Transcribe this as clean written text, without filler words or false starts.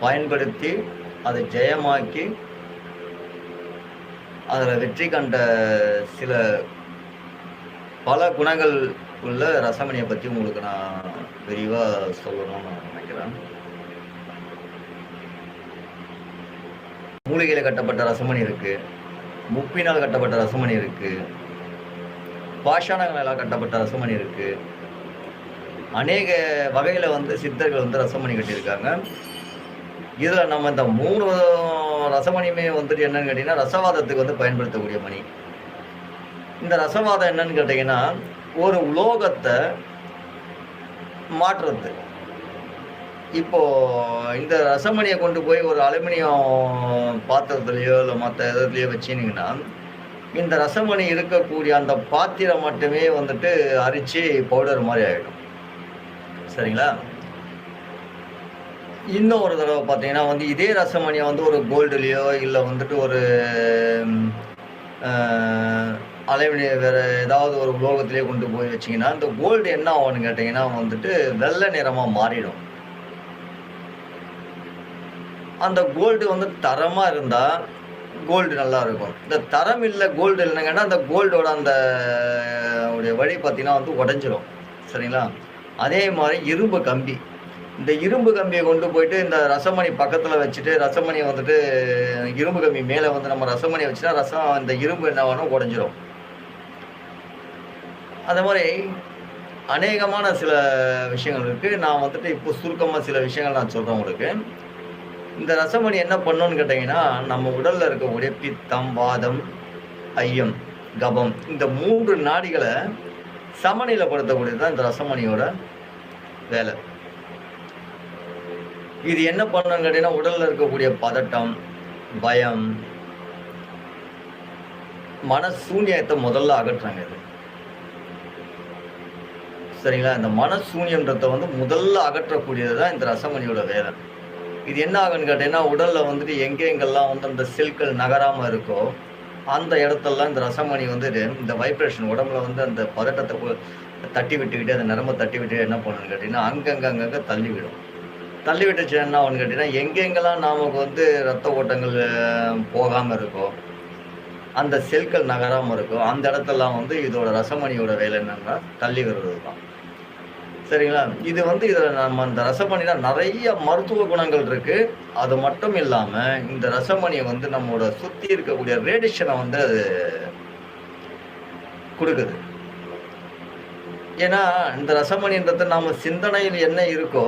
பயன்படுத்தி அதை ஜெயமாக்கி அதில் வெற்றி கண்ட சில பல குணங்கள் உள்ள ரசமணியை பற்றி உங்களுக்கு நான் விரிவாக சொல்லணும்னு நான் நினைக்கிறேன். மூலிகையில் கட்டப்பட்ட ரசமணி இருக்கு, முப்பினால் கட்டப்பட்ட ரசமணி இருக்கு, பாஷாணங்களால் கட்டப்பட்ட ரசமணி இருக்கு. அநேக வகையில் சித்தர்கள் ரசமணி கட்டியிருக்காங்க. இதில் நம்ம இந்த 3 ரசமணியுமே என்னன்னு கேட்டிங்கன்னா ரசவாதத்துக்கு பயன்படுத்தக்கூடிய மணி. இந்த ரசவாதம் என்னன்னு கேட்டிங்கன்னா ஒரு உலோகத்தை மாற்றுறது. இப்போ இந்த ரசமணியை கொண்டு போய் ஒரு அலுமினியம் பாத்திரத்துலையோ இல்லை மற்ற இதுலையோ வச்சிங்கன்னா இந்த ரசமணி இருக்கக்கூடிய அந்த பாத்திரம் மட்டுமே அரிச்சு பவுடர் மாதிரி ஆகிடும். சரிங்களா? இன்னும் ஒரு தடவை பார்த்தீங்கன்னா இதே ரசமணியை ஒரு கோல்டுலேயோ இல்லை ஒரு அலுமினியம் வேறு ஏதாவது ஒரு உலோகத்திலேயே கொண்டு போய் வச்சிங்கன்னா இந்த கோல்டு என்ன ஆகும்னு கேட்டிங்கன்னா வெள்ளை நிறமாக மாறிடும். அந்த கோல்டு தரமாக இருந்தால் கோல்டு நல்லா இருக்கும். இந்த தரம் இல்லை கோல்டு இல்லைங்கன்னா அந்த கோல்டோட அந்த உடைய வழி பார்த்தீங்கன்னா உடஞ்சிரும். சரிங்களா? அதே மாதிரி இரும்பு கம்பி, இந்த இரும்பு கம்பியை கொண்டு போயிட்டு இந்த ரசமணி பக்கத்தில் வச்சுட்டு ரசமணி இரும்பு கம்பி மேலே நம்ம ரசமணி வச்சுன்னா இந்த இரும்பு என்ன ஆகணும், உடஞ்சிரும். அதே மாதிரி அநேகமான சில விஷயங்கள் இருக்குது. நான் இப்போ சுருக்கமாக சில விஷயங்கள் நான் சொல்கிறேன் உங்களுக்கு. இந்த ரசமணி என்ன பண்ணணும்னு கேட்டிங்கன்னா நம்ம உடலில் இருக்கக்கூடிய பித்தம், வாதம், ஐயம், கபம் இந்த 3 நாடிகளை சமநிலைப்படுத்தக்கூடியது தான் இந்த ரசமணியோட வேலை. இது என்ன பண்ணணும்னு கேட்டிங்கன்னா உடலில் இருக்கக்கூடிய பதட்டம், பயம், மனசூன்யத்தை முதல்ல அகற்றுறாங்க. இது சரிங்களா? இந்த மனசூன்யன்றதை முதல்ல அகற்றக்கூடியது தான் இந்த ரசமணியோட வேலை. இது என்ன ஆகுன்னு கேட்டீங்கன்னா உடலில் எங்கெங்கெல்லாம் அந்த செல்கள் நகராமல் இருக்கோ அந்த இடத்துலலாம் இந்த ரசமணி இந்த வைப்ரேஷன் உடம்புல அந்த பதட்டத்தை தட்டி விட்டுக்கிட்டு அந்த நரம்பை தட்டி விட்டு என்ன பண்ணணும்னு கேட்டிங்கன்னா அங்கங்கே தள்ளிவிடும். தள்ளி விட்டுச்சு என்ன ஆகுன்னு கேட்டிங்கன்னா எங்கெங்கெல்லாம் நமக்கு ரத்த ஓட்டங்கள் போகாமல் இருக்கோ அந்த செல்கள் நகராமல் இருக்கோ அந்த இடத்துலாம் இதோட ரசமணியோட வேலை என்னன்னா தள்ளி விடுறது தான். சரிங்களா? இது இதில் நம்ம இந்த ரசமணினா நிறைய மருத்துவ குணங்கள் இருக்குது. அது மட்டும் இல்லாமல் இந்த ரசமணியை நம்மளோட சுற்றி இருக்கக்கூடிய ரேடியேஷனை அது கொடுக்குது. ஏன்னா இந்த ரசமணின்றது நம்ம சிந்தனையில் என்ன இருக்கோ